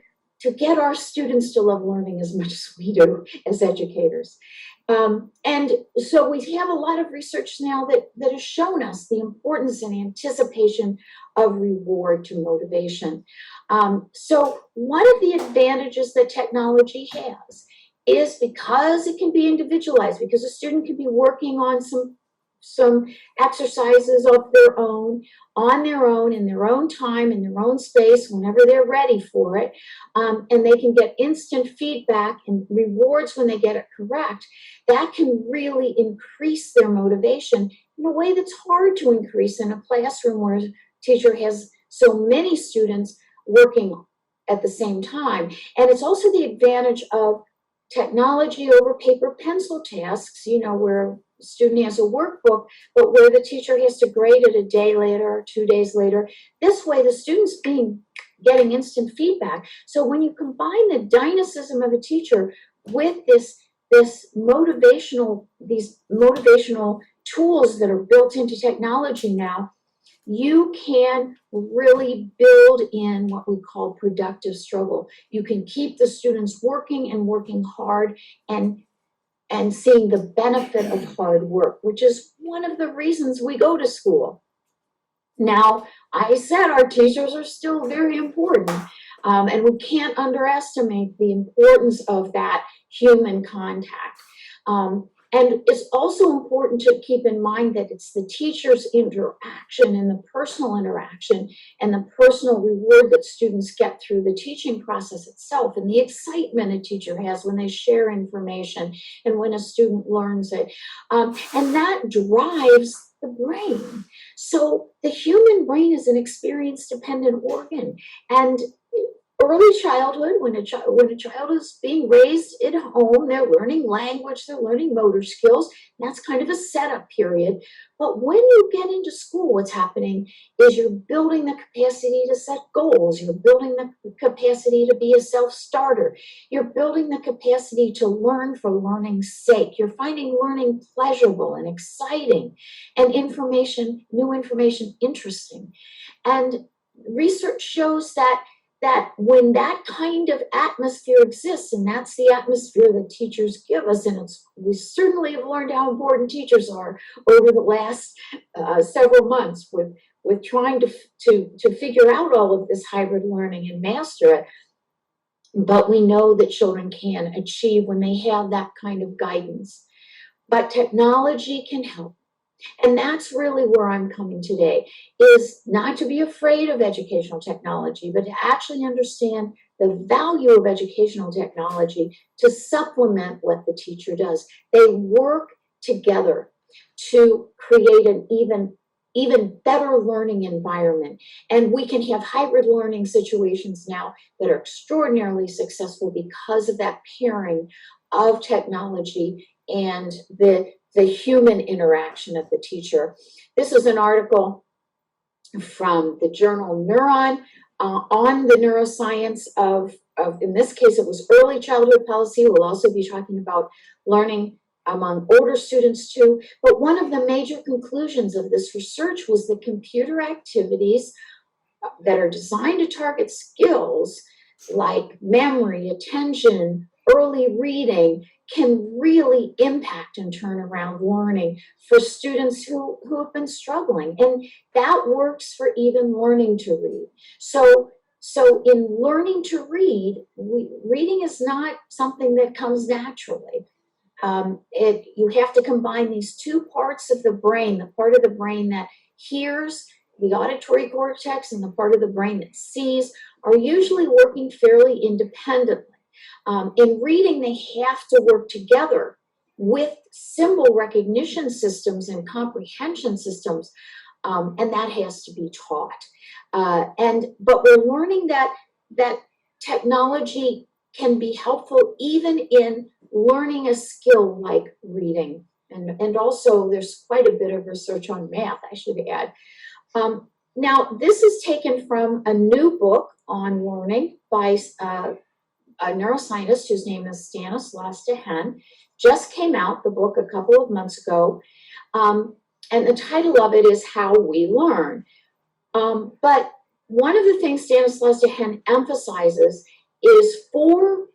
S19: get our students to love learning as much as we do as educators. And so we have a lot of research now that has shown us the importance and anticipation of reward to motivation. So one of the advantages that technology has is because it can be individualized, because a student can be working on some some exercises of their own, on their own, in their own time, in their own space, whenever they're ready for it. And they can get instant feedback and rewards when they get it correct. That can really increase their motivation in a way that's hard to increase in a classroom where a teacher has so many students working at the same time. And it's also the advantage of technology over paper pencil tasks, where a student has a workbook, but where the teacher has to grade it a day later or 2 days later. This way, the student's getting instant feedback. So when you combine the dynamism of a teacher with these motivational tools that are built into technology now, you can really build in what we call productive struggle. You can keep the students working and working hard and seeing the benefit of hard work, which is one of the reasons we go to school. Now, I said our teachers are still very important, and we can't underestimate the importance of that human contact. And it's also important to keep in mind that it's the teacher's interaction and the personal interaction and the personal reward that students get through the teaching process itself, and the excitement a teacher has when they share information and when a student learns it. And that drives the brain. So the human brain is an experience-dependent organ. And early childhood, when a child is being raised at home, they're learning language, they're learning motor skills. That's kind of a setup period. But when you get into school, what's happening is you're building the capacity to set goals. You're building the capacity to be a self-starter. You're building the capacity to learn for learning's sake. You're finding learning pleasurable and exciting, and new information interesting. And research shows that when that kind of atmosphere exists, and that's the atmosphere that teachers give us, and we certainly have learned how important teachers are over the last several months with trying to figure out all of this hybrid learning and master it. But we know that children can achieve when they have that kind of guidance. But technology can help. And that's really where I'm coming today, is not to be afraid of educational technology, but to actually understand the value of educational technology to supplement what the teacher does. They work together to create an even better learning environment. And we can have hybrid learning situations now that are extraordinarily successful because of that pairing of technology and the human interaction of the teacher. This is an article from the journal Neuron on the neuroscience of, in this case, it was early childhood policy. We'll also be talking about learning among older students too. But one of the major conclusions of this research was that computer activities that are designed to target skills like memory, attention, early reading can really impact and turn around learning for students who have been struggling. And that works for even learning to read. So in learning to read, reading is not something that comes naturally. You have to combine these two parts of the brain, the part of the brain that hears, the auditory cortex, and the part of the brain that sees, are usually working fairly independently. In reading, they have to work together with symbol recognition systems and comprehension systems, and that has to be taught. But we're learning that technology can be helpful even in learning a skill like reading. And also there's quite a bit of research on math, I should add. Now, this is taken from a new book on learning by a neuroscientist whose name is Stanislas Dehaene. Just came out, the book, a couple of months ago. And the title of it is How We Learn. But one of the things Stanislas Dehaene emphasizes is 4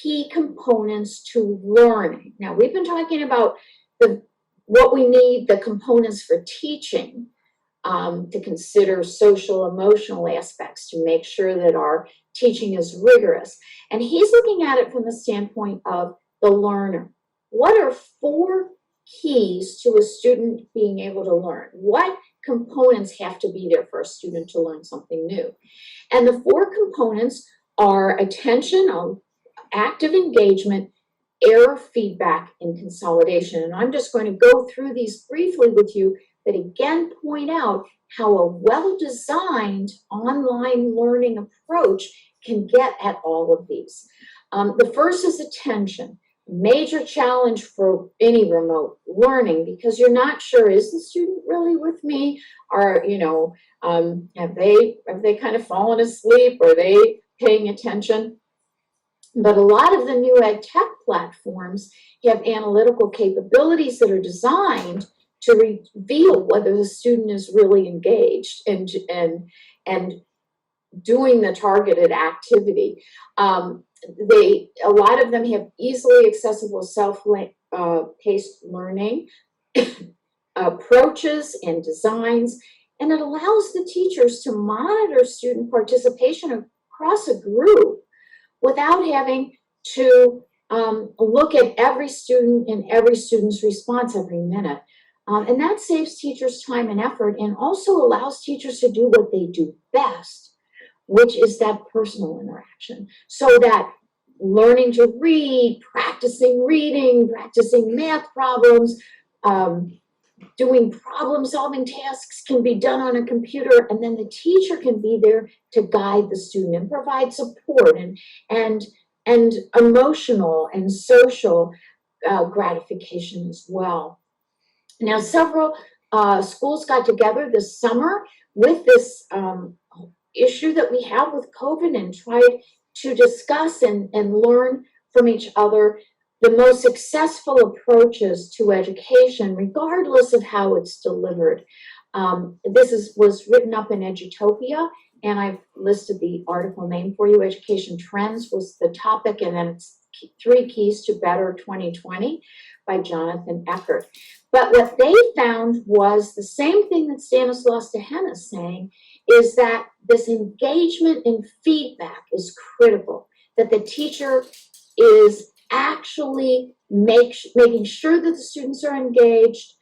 S19: key components to learning. Now, we've been talking about what we need, the components for teaching, to consider social, emotional aspects, to make sure that our teaching is rigorous. And he's looking at it from the standpoint of the learner. What are 4 keys to a student being able to learn? What components have to be there for a student to learn something new? And the 4 components are attention, active engagement, error feedback, and consolidation. And I'm just going to go through these briefly with you, but again point out how a well-designed online learning approach can get at all of these. The first is attention. Major challenge for any remote learning, because you're not sure, is the student really with me? Or, have they kind of fallen asleep? Are they paying attention? But a lot of the new ed tech platforms have analytical capabilities that are designed to reveal whether the student is really engaged and doing the targeted activity. A lot of them have easily accessible self-paced learning approaches and designs, and it allows the teachers to monitor student participation across a group without having to look at every student and every student's response every minute. And that saves teachers time and effort, and also allows teachers to do what they do best, which is that personal interaction. So that learning to read, practicing reading, practicing math problems, doing problem-solving tasks can be done on a computer, and then the teacher can be there to guide the student and provide support and emotional and social gratification as well. Now, several schools got together this summer with this issue that we have with COVID and tried to discuss and learn from each other the most successful approaches to education, regardless of how it's delivered. This was written up in Edutopia, and I've listed the article name for you. Education Trends was the topic, and then it's 3 Keys to Better 2020 by Jonathan Eckert. But what they found was the same thing that Stanislaus Dehaene is saying, is that this engagement and feedback is critical, that the teacher is actually making sure that the students are engaged,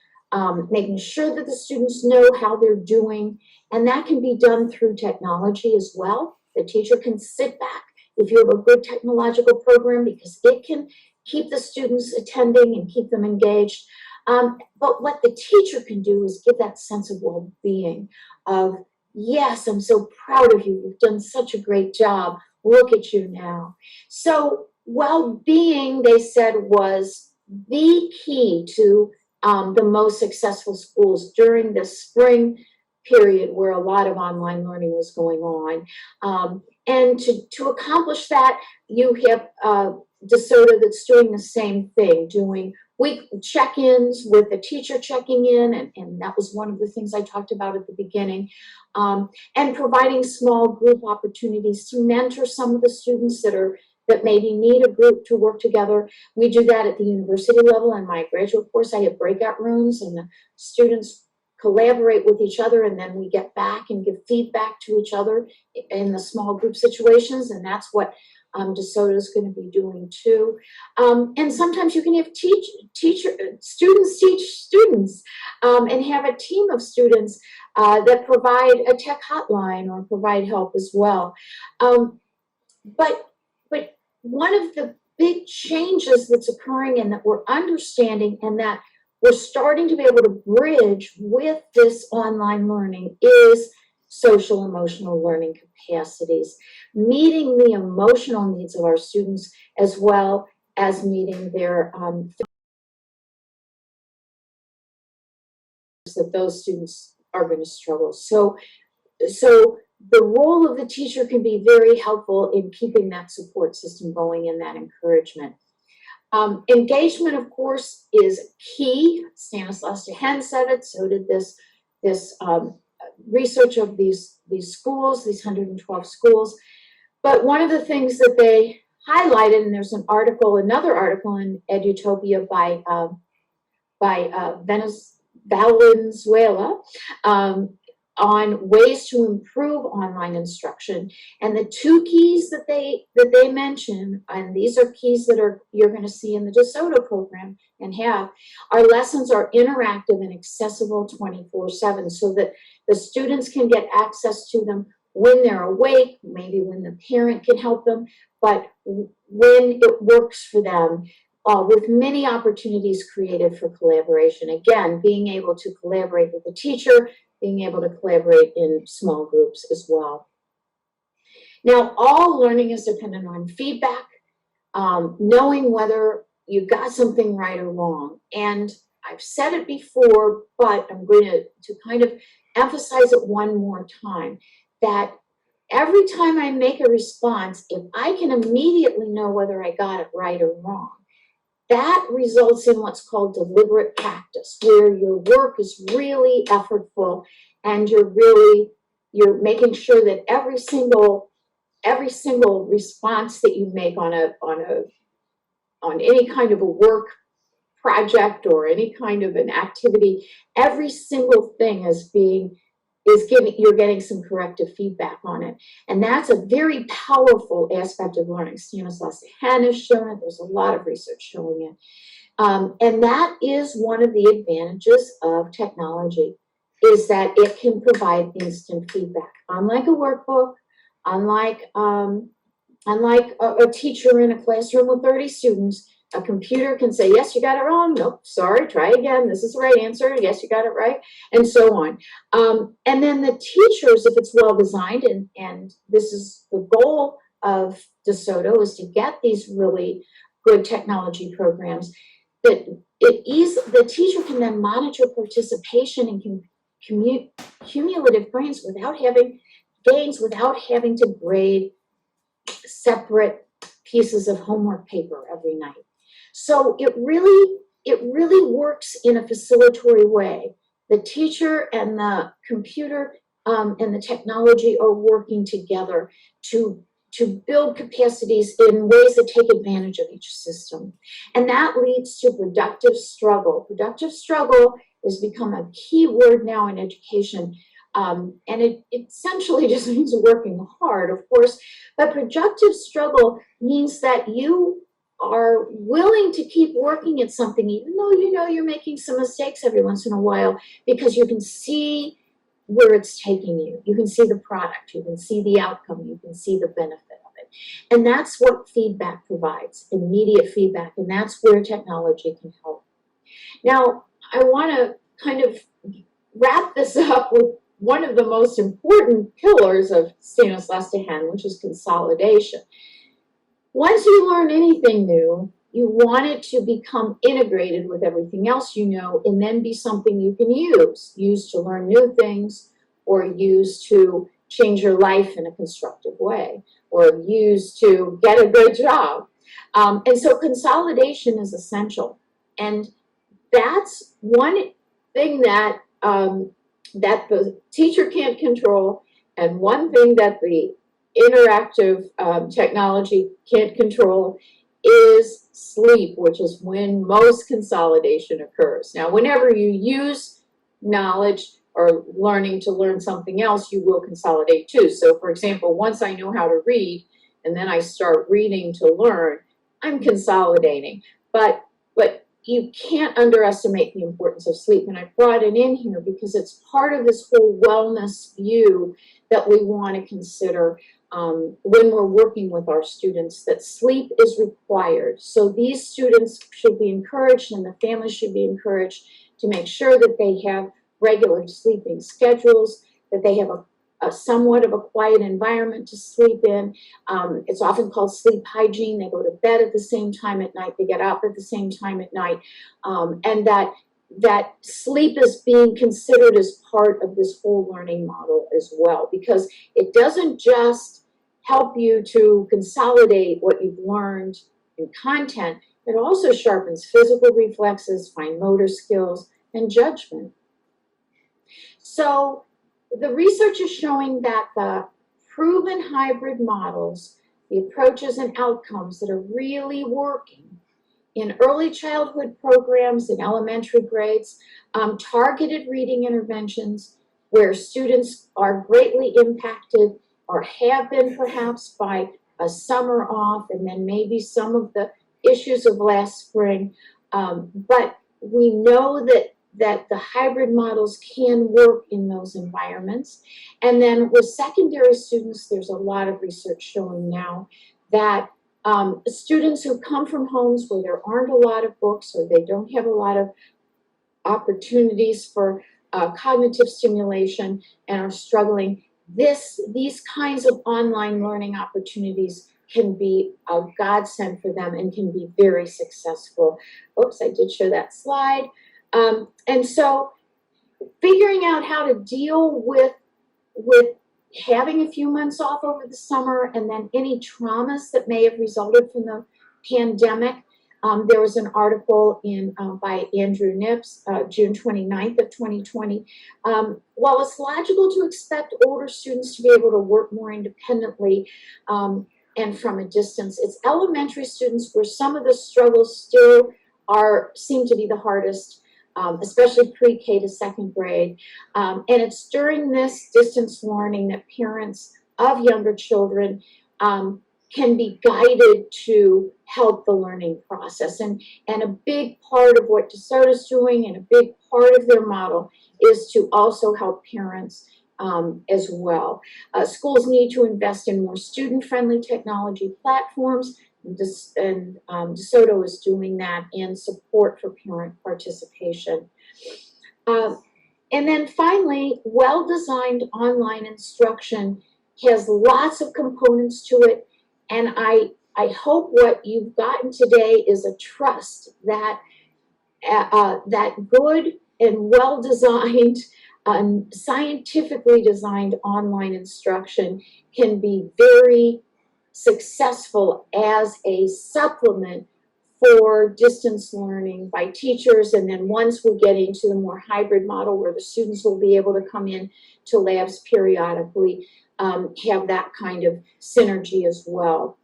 S19: making sure that the students know how they're doing, and that can be done through technology as well. The teacher can sit back if you have a good technological program, because it can keep the students attending and keep them engaged. But what the teacher can do is give that sense of well-being, of, yes, I'm so proud of you. You've done such a great job. Look at you now. So well-being, they said, was the key to the most successful schools during the spring period where a lot of online learning was going on. And to accomplish that, you have DeSoto that's doing the same thing, doing week check-ins with the teacher checking in, and that was one of the things I talked about at the beginning, and providing small group opportunities to mentor some of the students that maybe need a group to work together. We do that at the university level. In my graduate course, I have breakout rooms, and the students collaborate with each other, and then we get back and give feedback to each other in the small group situations, and that's what DeSoto is going to be doing too. And sometimes you can have students teach students, and have a team of students that provide a tech hotline or provide help as well. But one of the big changes that's occurring and that we're understanding and that we're starting to be able to bridge with this online learning is social emotional learning capacities, meeting the emotional needs of our students as well as meeting their that those students are going to struggle. So the role of the teacher can be very helpful in keeping that support system going and that encouragement. Engagement, of course, is key. Stanislaus Dehaene said it, so did this research of these schools, these 112 schools. But one of the things that they highlighted, and there's another article in Edutopia by Valenzuela, on ways to improve online instruction. And the two keys that they mention, and these are keys that you're going to see in the DeSoto program and have, our lessons are interactive and accessible 24/7 so that the students can get access to them when they're awake, maybe when the parent can help them, but when it works for them, with many opportunities created for collaboration. Again, being able to collaborate with the teacher, being able to collaborate in small groups as well. Now, all learning is dependent on feedback, knowing whether you got something right or wrong. And I've said it before, but I'm going to kind of emphasize it one more time, that every time I make a response, if I can immediately know whether I got it right or wrong, that results in what's called deliberate practice, where your work is really effortful and you're making sure that every single response that you make on any kind of a work project or any kind of an activity, every single thing you're getting some corrective feedback on it. And that's a very powerful aspect of learning. Stanislaus Dehaene has shown it. There's a lot of research showing it. And that is one of the advantages of technology, is that it can provide instant feedback. Unlike a workbook, unlike a teacher in a classroom with 30 students, a computer can say, yes, you got it wrong. Nope, sorry, try again. This is the right answer. Yes, you got it right, and so on. And then the teachers, if it's well designed, and this is the goal of DeSoto, is to get these really good technology programs, that the teacher can then monitor participation and cumulative gains without having to grade separate pieces of homework paper every night. So it really works in a facilitatory way. The teacher and the computer and the technology are working together to build capacities in ways that take advantage of each system. And that leads to productive struggle. Productive struggle has become a key word now in education. And it essentially just means working hard, of course. But productive struggle means that you are willing to keep working at something, even though you know you're making some mistakes every once in a while, because you can see where it's taking you. You can see the product, you can see the outcome, you can see the benefit of it. And that's what feedback provides, immediate feedback, and that's where technology can help. Now, I want to kind of wrap this up with one of the most important pillars of Stanislaus Dehaene, which is consolidation. Once you learn anything new, you want it to become integrated with everything else you know, and then be something you can use to learn new things, or use to change your life in a constructive way, or use to get a good job. And so consolidation is essential. And that's one thing that the teacher can't control, and one thing that the interactive technology can't control is sleep, which is when most consolidation occurs. Now, whenever you use knowledge or learning to learn something else, you will consolidate too. So, for example, once I know how to read and then I start reading to learn, I'm consolidating. But you can't underestimate the importance of sleep. And I brought it in here because it's part of this whole wellness view that we want to consider when we're working with our students, that sleep is required. So these students should be encouraged, and the families should be encouraged to make sure that they have regular sleeping schedules, that they have a somewhat of a quiet environment to sleep in. It's often called sleep hygiene. They go to bed at the same time at night. They get up at the same time at night. And that sleep is being considered as part of this whole learning model as well, because it doesn't just help you to consolidate what you've learned in content, it also sharpens physical reflexes, fine motor skills, and judgment. So the research is showing that the proven hybrid models, the approaches and outcomes that are really working in early childhood programs in elementary grades, targeted reading interventions, where students are greatly impacted or have been perhaps by a summer off and then maybe some of the issues of last spring. But we know that the hybrid models can work in those environments. And then with secondary students, there's a lot of research showing now that students who come from homes where there aren't a lot of books or they don't have a lot of opportunities for cognitive stimulation and are struggling, these kinds of online learning opportunities can be a godsend for them and can be very successful. Oops, I did show that slide. And so figuring out how to deal with having a few months off over the summer and then any traumas that may have resulted from the pandemic. There was an article by Andrew Nips, June 29th of 2020. While it's logical to expect older students to be able to work more independently and from a distance, it's elementary students where some of the struggles still seem to be the hardest, especially pre-K to second grade. And it's during this distance learning that parents of younger children can be guided to help the learning process. And a big part of what DeSoto's doing and a big part of their model is to also help parents as well. Schools need to invest in more student-friendly technology platforms, and DeSoto is doing that in support for parent participation. And then finally, well-designed online instruction has lots of components to it. And I hope what you've gotten today is a trust that that good and well-designed, scientifically designed online instruction can be very successful as a supplement for distance learning by teachers. And then once we get into the more hybrid model where the students will be able to come in to labs periodically, have that kind of synergy as well.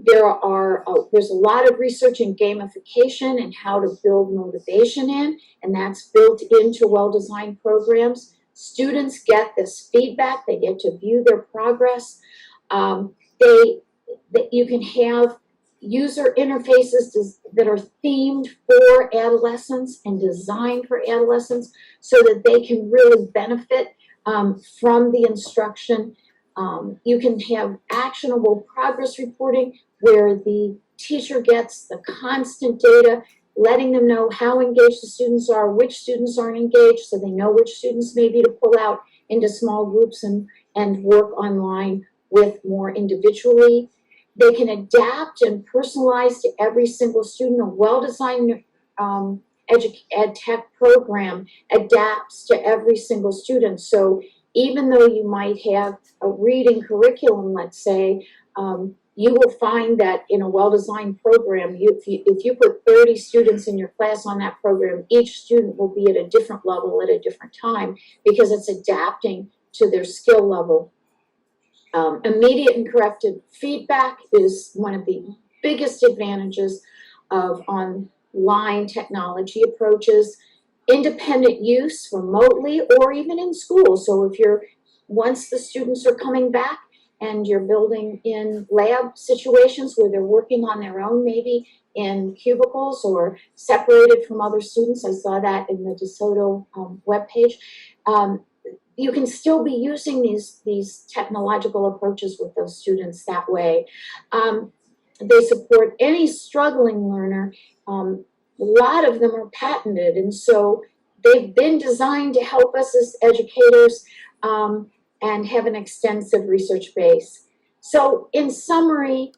S19: There's a lot of research in gamification and how to build motivation in, and that's built into well-designed programs. Students get this feedback, they get to view their progress. You can have user interfaces that are themed for adolescents and designed for adolescents so that they can really benefit from the instruction. You can have actionable progress reporting where the teacher gets the constant data, letting them know how engaged the students are, which students aren't engaged, so they know which students maybe to pull out into small groups and work online with more individually. They can adapt and personalize to every single student. A well-designed ed tech program adapts to every single student. So even though you might have a reading curriculum, let's say, you will find that in a well-designed program, if you put 30 students in your class on that program, each student will be at a different level at a different time because it's adapting to their skill level. Immediate and corrected feedback is one of the biggest advantages of online technology approaches. Independent use remotely or even in school. So once the students are coming back and you're building in lab situations where they're working on their own, maybe in cubicles or separated from other students, I saw that in the DeSoto webpage, you can still be using these technological approaches with those students that way. They support any struggling learner. A lot of them are patented, and so they've been designed to help us as educators and have an extensive research base. So in summary,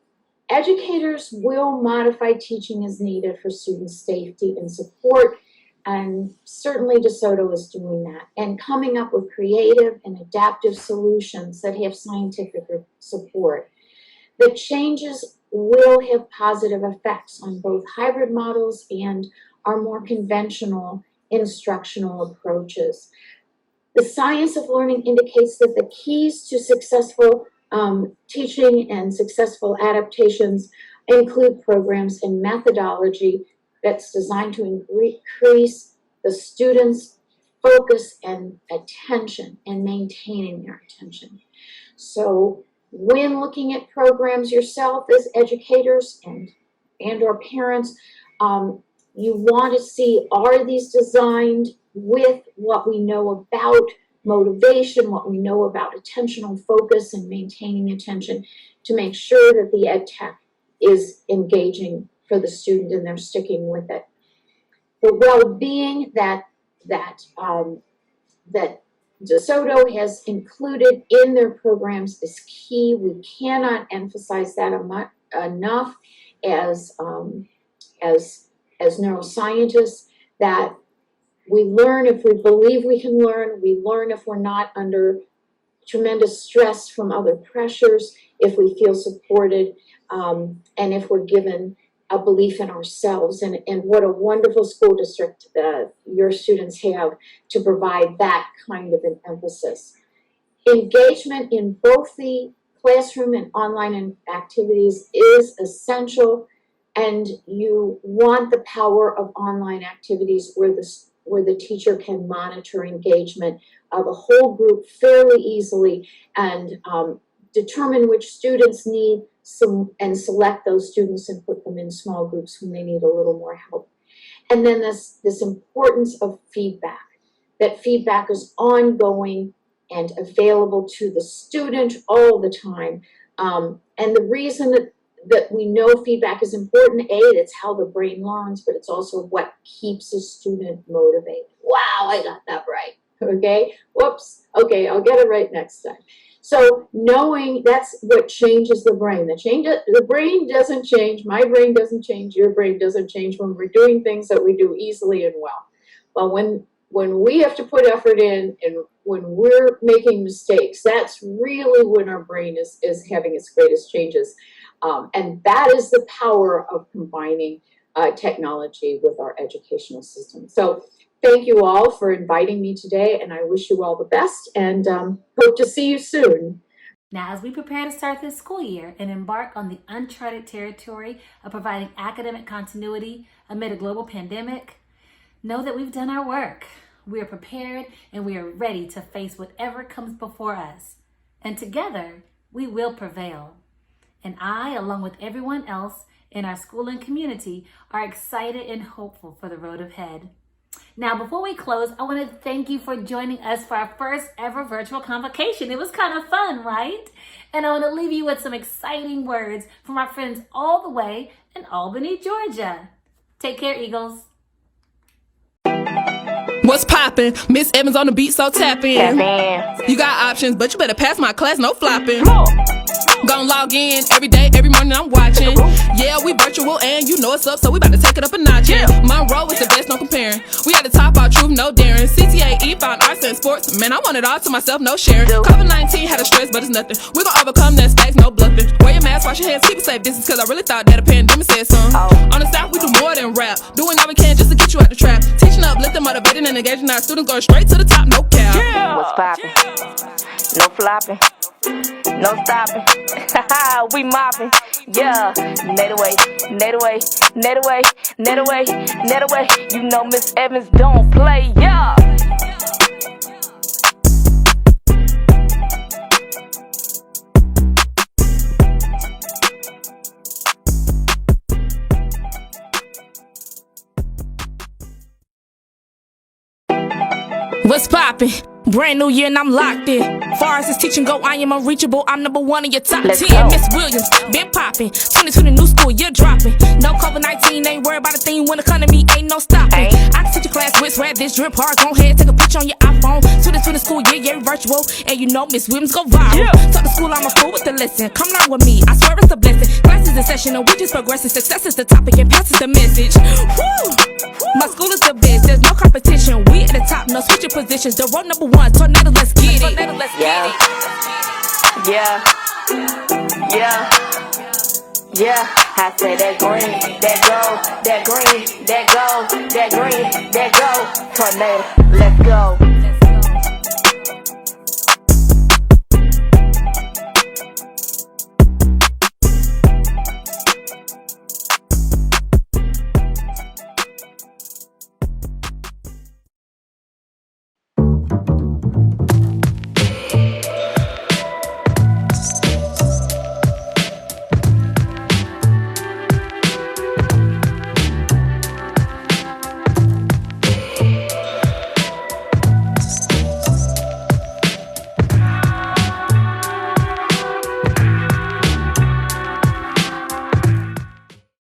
S19: educators will modify teaching as needed for student safety and support, and certainly DeSoto is doing that and coming up with creative and adaptive solutions that have scientific support. The changes will have positive effects on both hybrid models and our more conventional instructional approaches. The science of learning indicates that the keys to successful teaching and successful adaptations include programs and methodology that's designed to increase the students' focus and attention and maintaining their attention. So when looking at programs yourself as educators and or parents, you want to see, are these designed with what we know about motivation, what we know about attentional focus and maintaining attention, to make sure that the ed tech is engaging for the student and they're sticking with it. The well-being that DeSoto has included in their programs is key. We cannot emphasize that enough as neuroscientists, that we learn if we believe we can learn, we learn if we're not under tremendous stress from other pressures, if we feel supported, and if we're given a belief in ourselves. And what a wonderful school district your students have to provide that kind of an emphasis. Engagement in both the classroom and online activities is essential, and you want the power of online activities where the teacher can monitor engagement of a whole group fairly easily and determine which students need and select those students and put them in small groups when they need a little more help. And then this importance of feedback, that feedback is ongoing and available to the student all the time. And the reason that we know feedback is important, it's how the brain learns, but it's also what keeps a student motivated. Wow, I got that right. Okay, whoops. Okay, I'll get it right next time. So knowing that's what changes the brain. The brain doesn't change. My brain doesn't change. Your brain doesn't change when we're doing things that we do easily and well. But when we have to put effort in and when we're making mistakes, that's really when our brain is having its greatest changes. And that is the power of combining technology with our educational system. So thank you all for inviting me today, and I wish you all the best, and hope to see you soon.
S3: Now, as we prepare to start this school year and embark on the uncharted territory of providing academic continuity amid a global pandemic, know that we've done our work. We are prepared and we are ready to face whatever comes before us. And together, we will prevail. And I, along with everyone else in our school and community, are excited and hopeful for the road ahead. Now, before we close, I want to thank you for joining us for our first ever virtual convocation. It was kind of fun, right? And I want to leave you with some exciting words from our friends all the way in Albany, Georgia. Take care, Eagles.
S20: What's poppin'? Miss Evans on the beat, so tap in. You got options, but you better pass my class, no flopping. Gon' log in every day, every morning I'm watching. Yeah, we virtual and you know it's up, so we about to take it up a notch. Yeah. Monroe is the best, no comparing. We had to top our truth, no daring. CTAE found arts and sports. Man, I want it all to myself, no sharing. COVID-19 had a stress, but it's nothing. We gon' overcome that stacks, no bluffing. Wear your mask, wash your hands, keep it safe distance, cause I really thought that a pandemic said something. On the South, we do more than rap. Doing all we can just to get you out the trap. Teaching up, lifting, motivating, and engaging our students, going straight to the top, no cap.
S21: What's poppin'? No flopping. No stopping, we mopping, yeah. Net away, net away, net away, net away, net away. You know Miss Evans don't play, yeah.
S20: What's poppin'? Brand new year and I'm locked in. Far as this teaching go, I am unreachable. I'm number one in your top 10. Miss Williams, been popping. 2020 new school year dropping. No COVID-19, ain't worried about a thing when economy ain't no stopping. I can teach a class with swag, this drip hard. Go ahead, take a picture on your iPhone. 2020 school year, yeah, virtual. And you know Miss Williams go viral. Talk to school, I'm a fool with the lesson. Come learn with me, I swear it's a blessing. Classes in session and we just progressing. Success is the topic and pass is the message. Woo! My school is the best, there's no competition. We at the top, no switching positions. The road number one, tornado, let's get it.
S21: Yeah. Yeah. Yeah. Yeah. I say that green, that gold, that green, that gold, that green, that gold. Tornado, let's go.